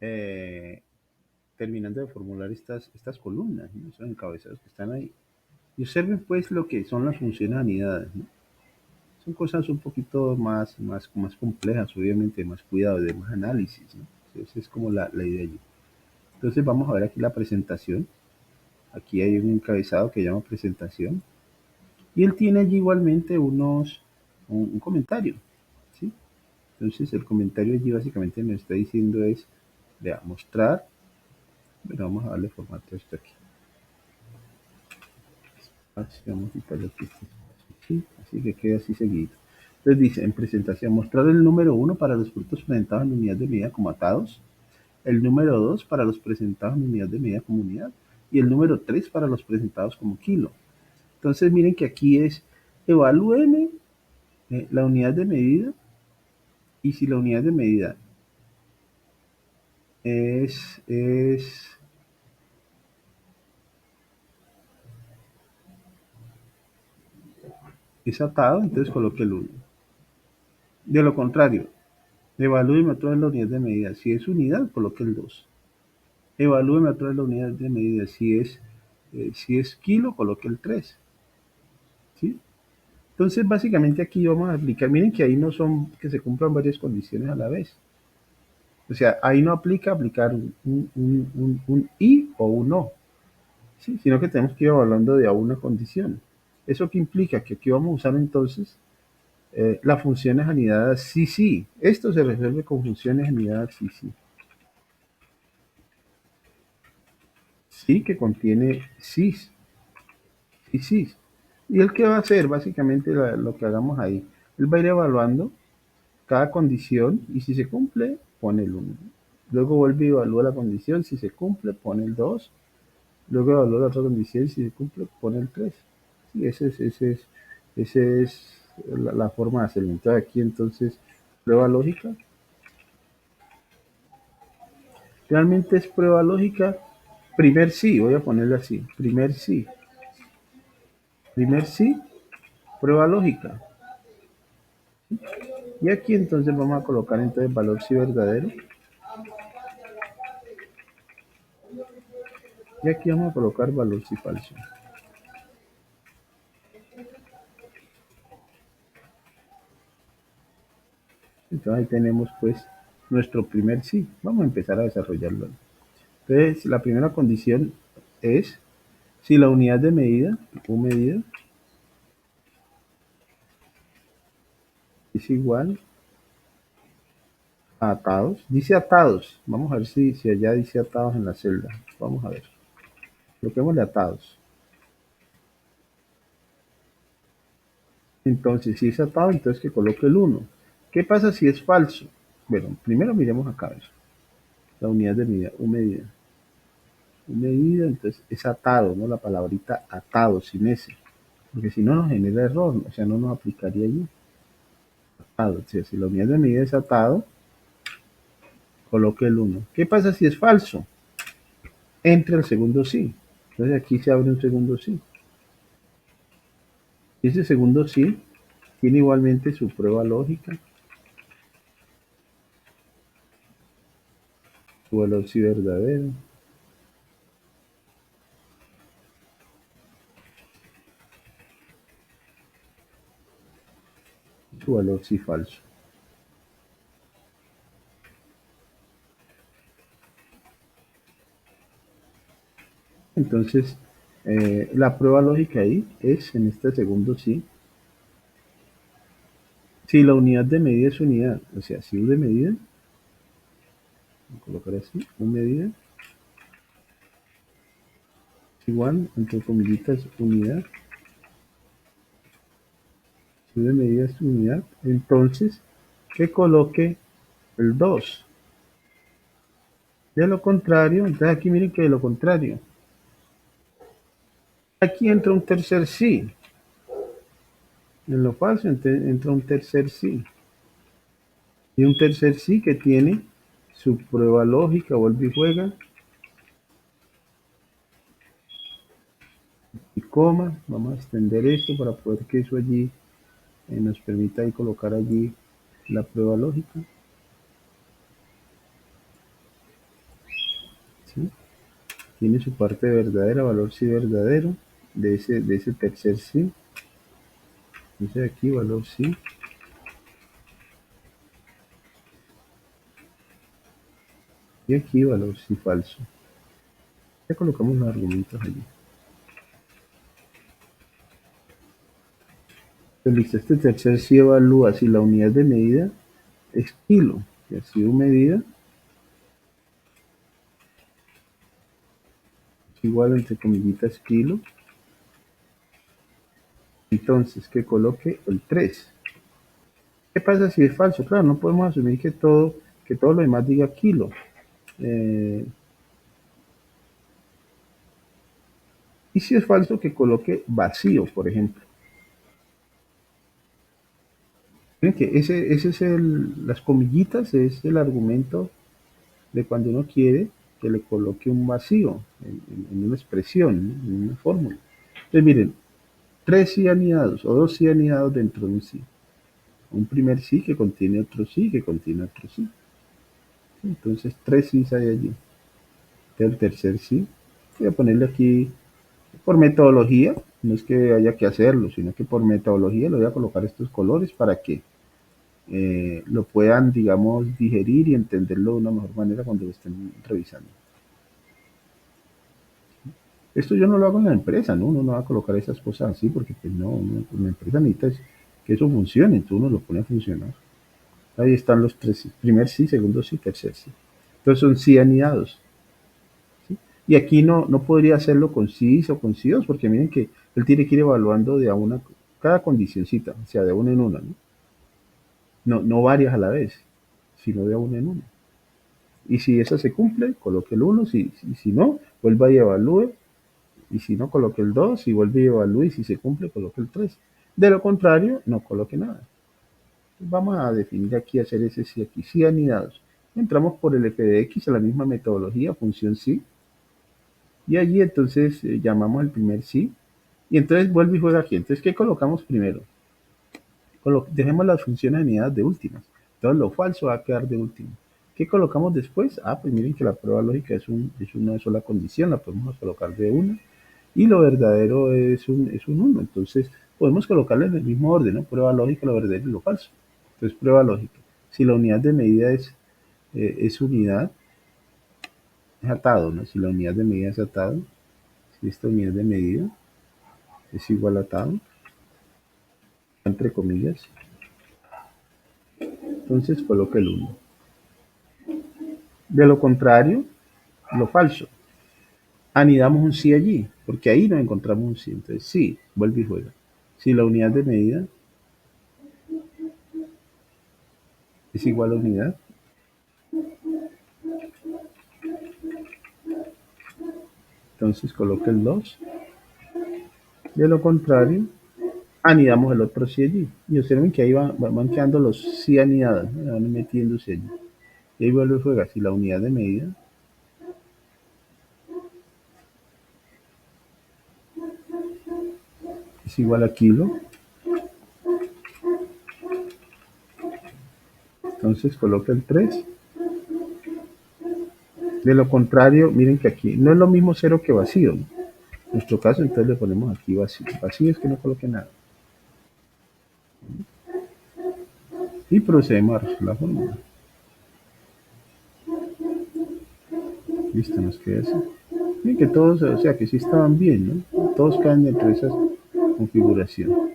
eh, terminando de formular estas columnas, ¿no? Esos encabezados que están ahí. Y observen pues lo que son las funciones anidadas, ¿no? Son cosas un poquito más complejas, obviamente, más cuidado, de más análisis, ¿no? Esa es como la idea allí. Entonces vamos a ver aquí la presentación. Aquí hay un encabezado que llama presentación. Y él tiene allí igualmente un comentario, ¿sí? Entonces el comentario allí básicamente me está diciendo es, vea, mostrar, bueno, vamos a darle formato a esto aquí. Vamos a quitarle aquí este espacio, ¿sí? Así que queda así seguido. Entonces dice, en presentación, mostrar el número uno para los productos presentados en unidad de medida como atados, el número 2 para los presentados en unidad de medida como unidad y el número 3 para los presentados como kilo. Entonces miren que aquí es, evalúeme la unidad de medida, y si la unidad de medida es, es, es atado, entonces coloque el uno. De lo contrario, evalúeme otra vez la unidad de medida. Si es unidad, coloque el 2. Evalúeme otra vez la unidad de medida. Si es kilo, coloque el 3. ¿Sí? Entonces, básicamente aquí vamos a aplicar, miren que ahí no son que se cumplan varias condiciones a la vez. O sea, ahí no aplica aplicar un y o un no, ¿sí? Sino que tenemos que ir hablando de a una condición. ¿Eso qué implica? Que aquí vamos a usar entonces las funciones anidadas sí, sí. Esto se resuelve con funciones anidadas sí, sí. Sí que contiene cis y cis. ¿Y él qué va a hacer? Básicamente lo que hagamos ahí. Él va a ir evaluando cada condición y si se cumple, pone el uno. Luego vuelve y evalúa la condición. Si se cumple, pone el 2. Luego evalúa la otra condición. Si se cumple, pone el 3. Sí, ese es la forma de hacerlo. Entonces aquí entonces, prueba lógica. Realmente es prueba lógica. Primer sí, voy a ponerlo así. Primer sí. Primer sí, prueba lógica. Y aquí entonces vamos a colocar entonces valor sí verdadero. Y aquí vamos a colocar valor sí falso. Entonces ahí tenemos pues nuestro primer sí. Vamos a empezar a desarrollarlo. Entonces la primera condición es si la unidad de medida, U medida, es igual a atados. Dice atados. Vamos a ver si allá dice atados en la celda. Vamos a ver. Coloquémosle atados. Entonces, si es atado, entonces que coloque el uno. ¿Qué pasa si es falso? Bueno, primero miremos acá, ver. La unidad de medida, U medida. U medida, entonces es atado, ¿no? La palabrita atado, sin S. Porque si no nos genera error, o sea, no nos aplicaría allí. Atado, o sea, si la unidad de medida es atado, coloque el uno. ¿Qué pasa si es falso? Entre el segundo sí. Entonces aquí se abre un segundo sí. Y ese segundo sí tiene igualmente su prueba lógica, su valor sí verdadero, su valor sí falso. Entonces, la prueba lógica ahí es en este segundo sí. Si la unidad de medida es unidad, o sea, si U de medida, voy a colocar así, U medida es igual, entre comillitas, unidad, si U de medida es unidad, entonces que coloque el 2. De lo contrario, entonces aquí miren que de lo contrario, aquí entra un tercer sí. En lo falso entra un tercer sí. Y un tercer sí que tiene su prueba lógica, vuelve y juega, y coma. Vamos a extender esto para poder que eso allí nos permita ahí colocar allí la prueba lógica. tiene su parte verdadera, valor sí verdadero, de ese tercer sí, dice aquí valor sí, y aquí valor sí falso. Ya colocamos los argumentos allí. Entonces, listo, este tercer sí evalúa si la unidad de medida es kilo, que ha sido medida, es igual entre comillitas kilo, entonces que coloque el 3. ¿Qué pasa si es falso? Claro, no podemos asumir que todo lo demás diga kilo. Eh, y si es falso, que coloque vacío, por ejemplo. Miren que ese es las comillitas, es el argumento de cuando uno quiere que le coloque un vacío en una expresión, ¿no? En una fórmula. Entonces, miren, tres sí anidados o dos sí anidados dentro de un sí. Un primer sí que contiene otro sí, que contiene otro sí. Entonces, tres sí hay allí. El tercer sí, voy a ponerle aquí por metodología, no es que haya que hacerlo, sino que por metodología le voy a colocar estos colores para que lo puedan, digamos, digerir y entenderlo de una mejor manera cuando lo estén revisando. Esto yo no lo hago en la empresa, ¿no? Uno no va a colocar esas cosas así porque pues no, la empresa necesita que eso funcione, entonces uno lo pone a funcionar. Ahí están los tres sí, primer sí, segundo sí, tercer sí. Entonces son sí anidados. ¿Sí? Y aquí no podría hacerlo con sí o con sí dos, porque miren que él tiene que ir evaluando de a una, cada condicioncita, o sea, de una en una, ¿no? No varias a la vez, sino de a una en una. Y si esa se cumple, coloque el uno, si no, vuelva y evalúe, y si no, coloque el 2 y vuelve y evalúe, y si se cumple, coloque el 3. De lo contrario, no coloque nada. Vamos a definir aquí, hacer ese sí aquí, sí anidados. Entramos por el f de x a la misma metodología, función sí, y allí entonces llamamos al primer sí, y entonces vuelve y juega aquí. Entonces, ¿qué colocamos primero? Dejemos las funciones anidadas de últimas. Entonces, lo falso va a quedar de último. ¿Qué colocamos después? Pues miren que la prueba lógica es una sola condición, la podemos colocar de una, y lo verdadero es un 1. Entonces, podemos colocarle en el mismo orden, ¿no? Prueba lógica, lo verdadero y lo falso. Entonces, prueba lógica. Si la unidad de medida es unidad, es atado, ¿no? Si la unidad de medida es atado, si esta unidad de medida es igual a atado, entre comillas, entonces coloca el 1. De lo contrario, lo falso. Anidamos un sí allí, porque ahí nos encontramos un sí. Entonces, sí, vuelve y juega. Si la unidad de medida es igual a unidad, entonces coloca el 2. De lo contrario, anidamos el otro sí allí. Y observen que ahí van quedando los sí anidados, ¿no? Van metiéndose allí. Y ahí vuelve y juega. Si la unidad de medida es igual a kilo, entonces coloca el 3. De lo contrario, miren que aquí no es lo mismo cero que vacío, ¿no? En nuestro caso, entonces le ponemos aquí vacío. Vacío es que no coloque nada. Y procedemos a resolver la fórmula. Listo, nos queda así. Miren que todos, o sea, que sí estaban bien, ¿no? Todos caen dentro de esa configuración.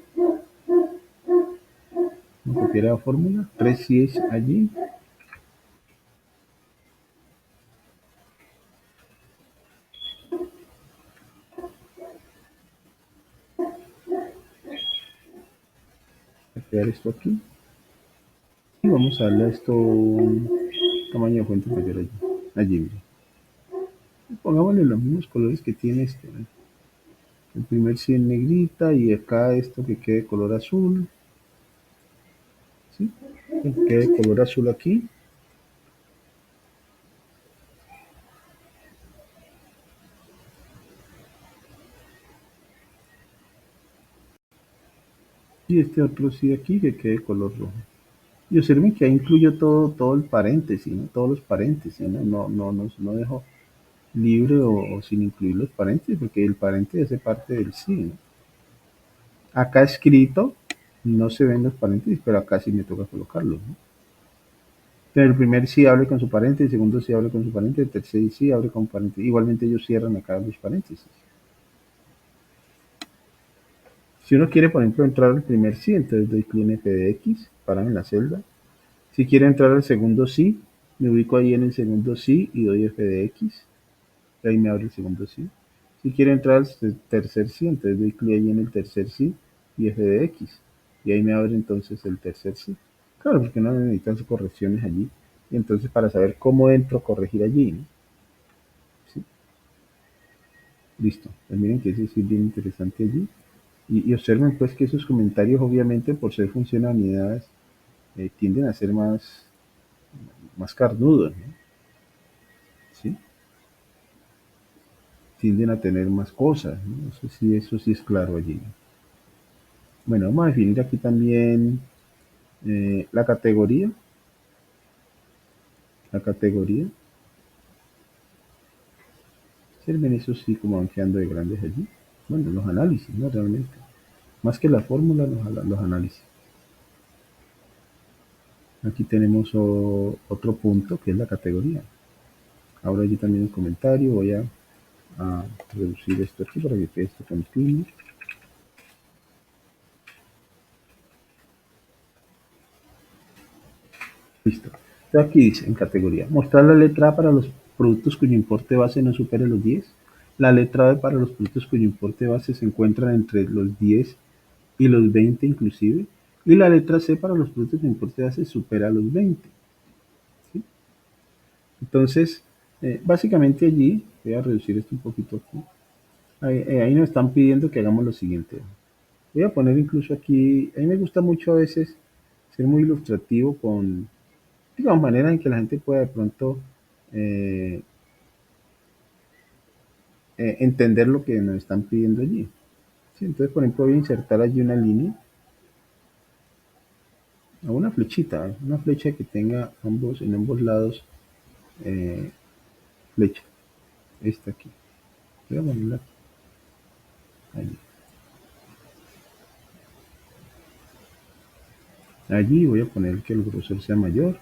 Vamos a copiar la fórmula. 3 sí es allí. Voy a crear esto aquí. Y vamos a darle a esto un tamaño de fuente mayor allí. Allí, miren. Pongámosle los mismos colores que tiene este, ¿no? El primer sí en negrita y acá esto que quede color azul. ¿Sí? Que quede color azul aquí. Y este otro sí aquí que quede color rojo. Y observen que ahí incluyo todo el paréntesis, ¿no? Todos los paréntesis, ¿no? No dejo. libre o sin incluir los paréntesis, porque el paréntesis hace parte del sí, ¿no? Acá escrito no se ven los paréntesis, pero acá sí me toca colocarlos, ¿no? Entonces, el primer sí abre con su paréntesis, el segundo sí abre con su paréntesis, el tercer sí abre con paréntesis. Igualmente ellos cierran acá los paréntesis. Si uno quiere, por ejemplo, entrar al primer sí, entonces doy clic en F de X, para en la celda. Si quiero entrar al segundo sí, me ubico ahí en el segundo sí y doy F de X. Y ahí me abre el segundo sí. Si quiero entrar al tercer sí, entonces doy clic ahí en el tercer sí y F de X. Y ahí me abre entonces el tercer sí. Claro, porque no necesitan sus correcciones allí. Y entonces para saber cómo entro a corregir allí, ¿no? ¿Sí? Listo. Pues miren que ese sí es bien interesante allí. Y observen pues que esos comentarios obviamente por ser funcionalidades tienden a ser más carnudos, ¿no? ¿Sí? Tienden a tener más cosas, ¿no? Eso sí es claro allí. Bueno, vamos a definir aquí también la categoría. La categoría. Sirven eso sí como van quedando de grandes allí. Bueno, los análisis, ¿no? Realmente. Más que la fórmula, los análisis. Aquí tenemos otro punto que es la categoría. Ahora allí también el comentario. Voy a reducir esto aquí para que quede esto continuo. Listo. Entonces aquí dice en categoría, mostrar la letra A para los productos cuyo importe base no supere los 10. La letra B para los productos cuyo importe base se encuentra entre los 10 y los 20 inclusive. Y la letra C para los productos cuyo importe base supera los 20. ¿Sí? Entonces, básicamente allí, voy a reducir esto un poquito aquí. Ahí nos están pidiendo que hagamos lo siguiente. Voy a poner incluso aquí, a mí me gusta mucho a veces ser muy ilustrativo con, digamos, manera en que la gente pueda de pronto eh, entender lo que nos están pidiendo allí. ¿Sí? Entonces, por ejemplo, voy a insertar allí una línea o una flechita, una flecha que tenga en ambos lados eh, flecha. Esta aquí. Voy a ponerla allí. Allí voy a poner que el grosor sea mayor.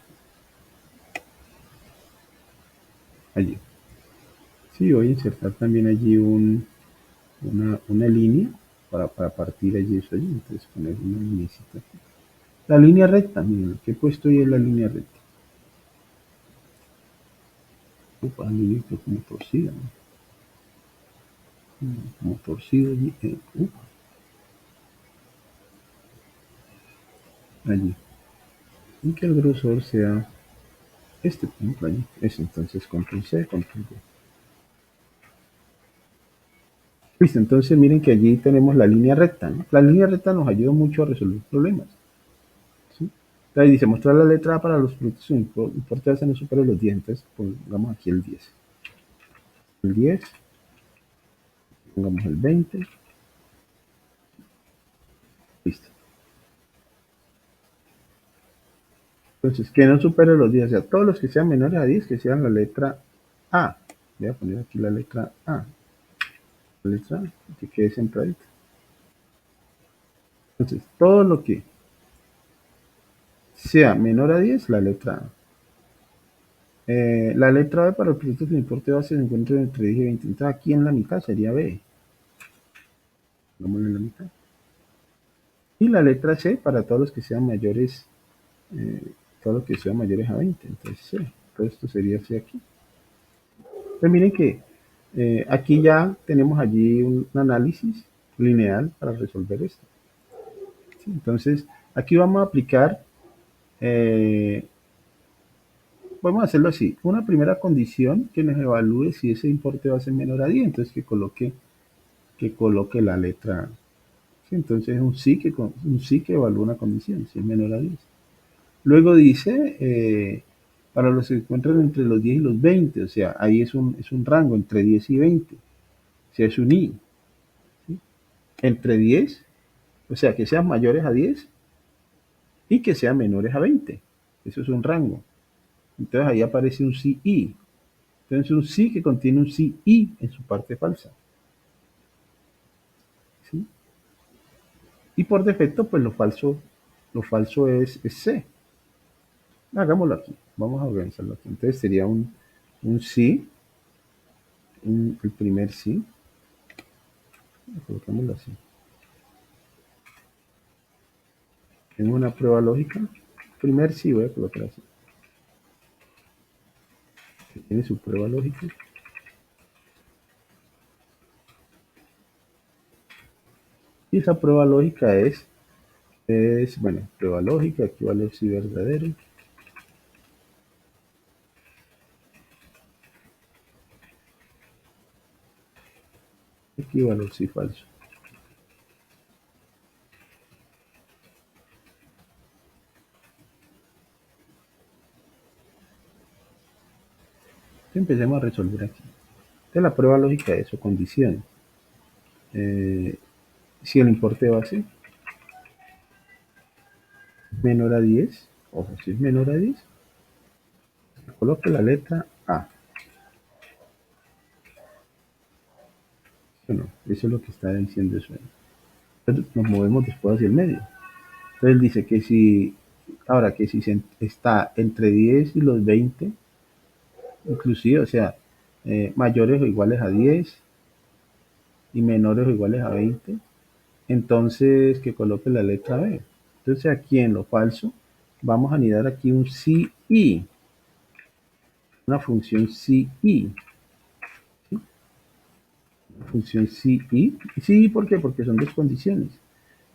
Allí. Sí, voy a insertar también allí una línea para partir allí eso allí. Entonces poner una línea aquí. La línea recta, miren, lo que he puesto ahí es la línea recta. Opa, la línea que como torcida, ¿no? Como torcido allí. Allí. Y que el grosor sea este, por ejemplo, allí. Es entonces control C, control V. Listo, entonces miren que allí tenemos la línea recta, ¿no? La línea recta nos ayuda mucho a resolver problemas. ¿Sí? Entonces dice, mostrar la letra A para los productos importados no supera los 10. Entonces pongamos aquí el 10. El 10, pongamos el 20. Listo. Entonces, que no supere los 10, o sea, todos los que sean menores a 10, que sean la letra A. Voy a poner aquí la letra A. La letra A, que quede centradita. Entonces, todo lo que sea menor a 10, la letra A. La letra B para los productos de importe base se encuentra entre 10 y 20. Entonces, aquí en la mitad sería B. Pongámoslo en la mitad. Y la letra C para todos los que sean mayores, eh, todos los que sean mayores a 20. Entonces, C. Todo esto sería C aquí. Pues miren que aquí ya tenemos allí un análisis lineal para resolver esto. ¿Sí? Entonces, aquí vamos a aplicar, eh, vamos a hacerlo así, una primera condición que nos evalúe si ese importe va a ser menor a 10, entonces que coloque la letra A. ¿Sí? Entonces, un sí que evalúa una condición, si es menor a 10. Luego dice, para los que se encuentran entre los 10 y los 20, o sea, ahí es un rango entre 10 y 20, o sea, es un I. ¿Sí? Entre 10, o sea, que sean mayores a 10 y que sean menores a 20. Eso es un rango. Entonces ahí aparece un CI. Entonces un sí que contiene un sí y en su parte falsa. ¿Sí? Y por defecto, pues lo falso es C. Hagámoslo aquí. Vamos a organizarlo aquí. Entonces sería un sí, el primer sí. Colocámoslo así. Tengo una prueba lógica. Primer sí, voy a colocar así. Tiene su prueba lógica. Y esa prueba lógica bueno, prueba lógica, aquí valor sí verdadero. Aquí valor sí falso. Empecemos a resolver aquí. Entonces la prueba lógica es o condición. Eh, si el importe base es menor a 10, ojo, si es menor a 10, coloque la letra A. Bueno, eso es lo que está diciendo eso. Entonces nos movemos después hacia el medio. Entonces dice que ahora que si está entre 10 y los 20, inclusive, o sea, mayores o iguales a 10 y menores o iguales a 20, entonces que coloque la letra B. Entonces aquí en lo falso vamos a anidar aquí un sí y, una función sí y, ¿sí? Función sí y. Sí, ¿por qué? Porque son dos condiciones.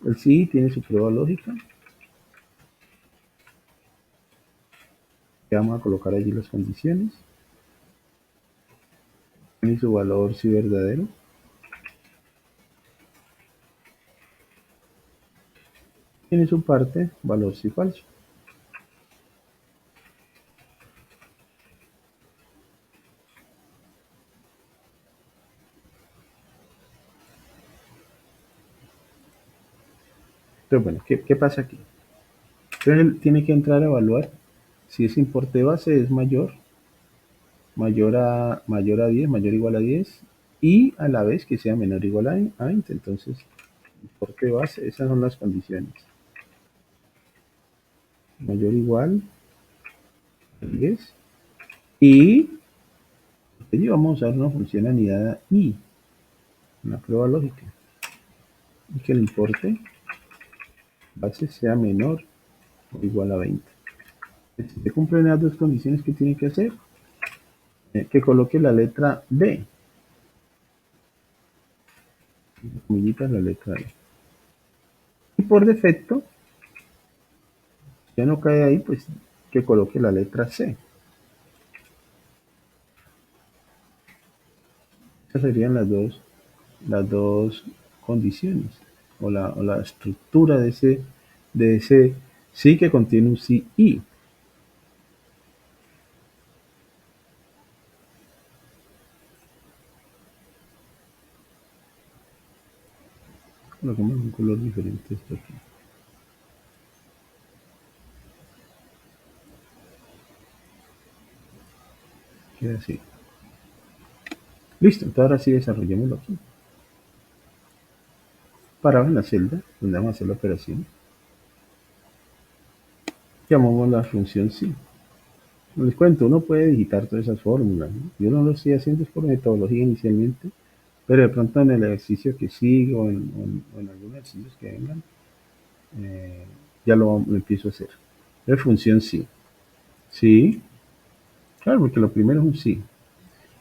El sí tiene su prueba lógica. Vamos a colocar allí las condiciones. Tiene su valor sí verdadero. Tiene su parte valor sí falso. Entonces, bueno, ¿qué pasa aquí? Entonces él tiene que entrar a evaluar si ese importe base es mayor a 10, mayor o igual a 10, y a la vez que sea menor o igual a 20. Entonces, importe base, esas son las condiciones. Mayor o igual a 10. Y allí vamos a usar una función anidada i, una prueba lógica. Y que el importe base sea menor o igual a 20. Si se cumplen las dos condiciones que tiene que hacer, que coloque la letra B, comillitas la letra B. Y por defecto, ya no cae ahí, pues que coloque la letra C. Esas serían las dos condiciones o la estructura de ese sí que contiene un sí y. Colocamos un color diferente esto aquí. Queda así. Listo, entonces ahora sí desarrollémoslo aquí. Parado en la celda donde vamos a hacer la operación, llamamos la función sí. Les cuento, uno puede digitar todas esas fórmulas, ¿no? Yo no lo estoy haciendo es por metodología inicialmente, pero de pronto en el ejercicio que sigo o en algunos ejercicios que vengan, eh, ya lo empiezo a hacer. La función sí. Sí, claro, porque lo primero es un sí.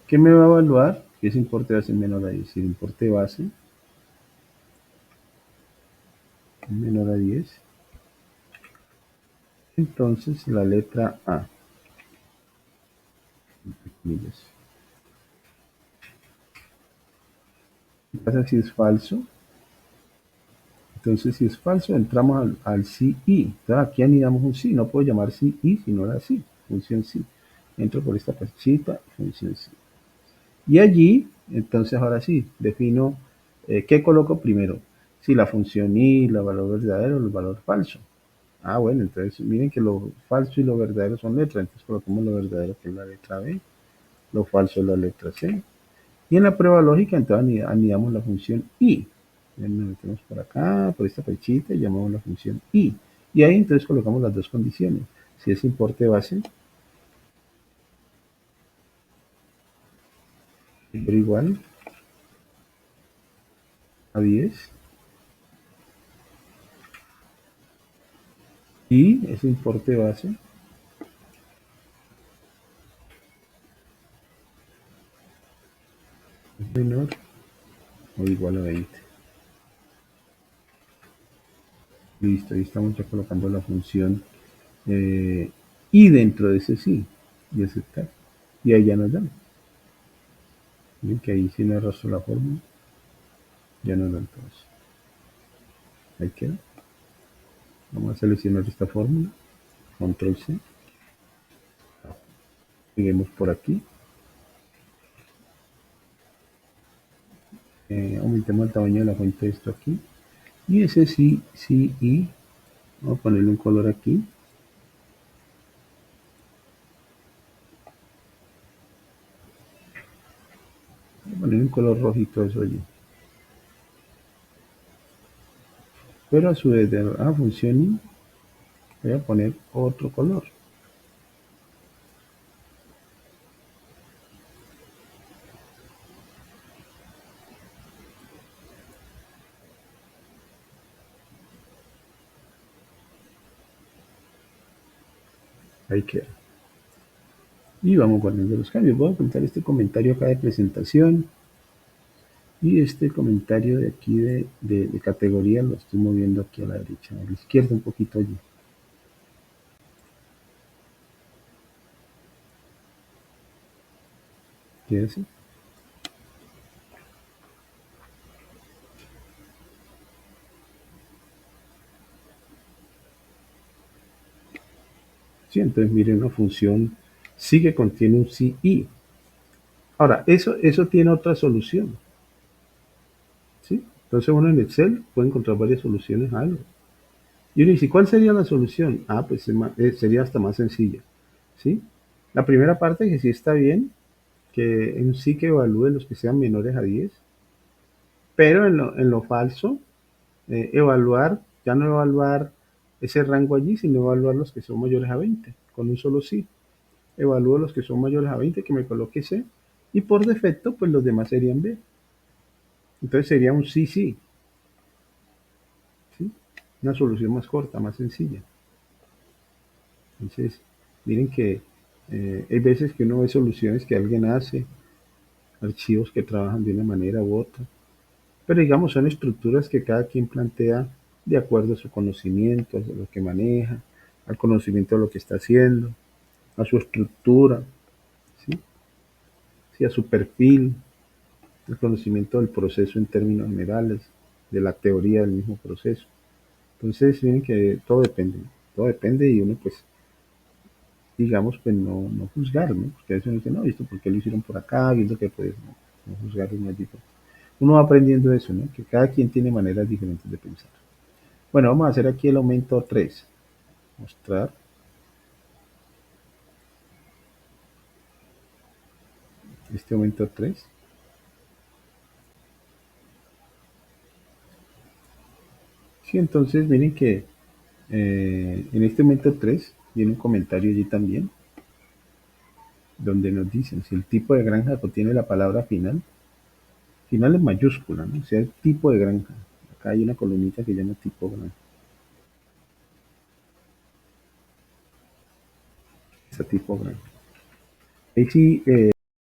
¿Qué me va a evaluar? Que ese importe base es menor a 10. Si el importe base es menor a 10, entonces la letra A. Millas. ¿Qué pasa si es falso? Entonces, si es falso, entramos al sí y. Entonces, aquí anidamos un sí. No puedo llamar sí y si no era sí. Función sí. Entro por esta pachita, función sí. Y allí, entonces ahora sí, defino qué coloco primero. Si la función y, el valor verdadero o el valor falso. Ah, bueno, entonces miren que lo falso y lo verdadero son letras. Entonces colocamos lo verdadero que es la letra B. lo falso es la letra C. Y en la prueba lógica, entonces anidamos la función i. Nos metemos por acá, por esta flechita, y llamamos la función i. Y ahí entonces colocamos las dos condiciones. Si es importe base, pero igual a 10. Y ese importe base es menor o igual a 20. Listo, ahí estamos ya colocando la función y dentro de ese sí y aceptar. Y ahí ya nos dan. Ven que ahí si no arrastro la fórmula, ya nos dan todos. Ahí queda. Vamos a seleccionar esta fórmula, control C, seguimos por aquí, aumentemos el tamaño de la fuente de esto aquí, y ese sí, sí, y vamos a ponerle un color aquí, voy a poner un color rojito eso allí, pero a su vez de la función y voy a poner otro color, ahí queda. Y vamos guardando los cambios. Voy a apuntar este comentario acá de presentación y este comentario de aquí de categoría lo estoy moviendo aquí a la derecha, a la izquierda un poquito allí. ¿Qué hace? Sí, entonces miren una función sí que contiene un sí y. Ahora, eso tiene otra solución, ¿sí? Entonces uno en Excel puede encontrar varias soluciones a algo. Y uno dice, ¿cuál sería la solución? Ah, pues sería hasta más sencilla, ¿sí? La primera parte que sí está bien, que un sí que evalúe los que sean menores a 10, pero en lo falso, evaluar, ya no evaluar ese rango allí, sino evaluar los que son mayores a 20, con un solo sí. Evalúo los que son mayores a 20, que me coloque C, y por defecto, pues los demás serían B. Entonces sería un sí, sí, ¿sí? Una solución más corta, más sencilla. Entonces, miren que hay veces que uno ve soluciones que alguien hace, archivos que trabajan de una manera u otra, pero digamos son estructuras que cada quien plantea de acuerdo a su conocimiento, a lo que maneja, al conocimiento de lo que está haciendo, a su estructura, ¿sí? Sí, a su perfil, el conocimiento del proceso en términos generales, de la teoría del mismo proceso. Entonces, miren que todo depende y uno pues, digamos, pues no juzgar, ¿no? Porque a veces uno dice, no, ¿esto por qué lo hicieron por acá? Viendo que pues no juzgar uno allí. Uno va aprendiendo eso, ¿no? Que cada quien tiene maneras diferentes de pensar. Bueno, vamos a hacer aquí el aumento 3. Mostrar este aumento 3. Sí, entonces miren que en este aumento 3 viene un comentario allí también, donde nos dicen si el tipo de granja contiene la palabra final, final en mayúscula, ¿no? O sea, el tipo de granja. Acá hay una columnita que llama tipo granja. Ese tipo granja. Ahí sí,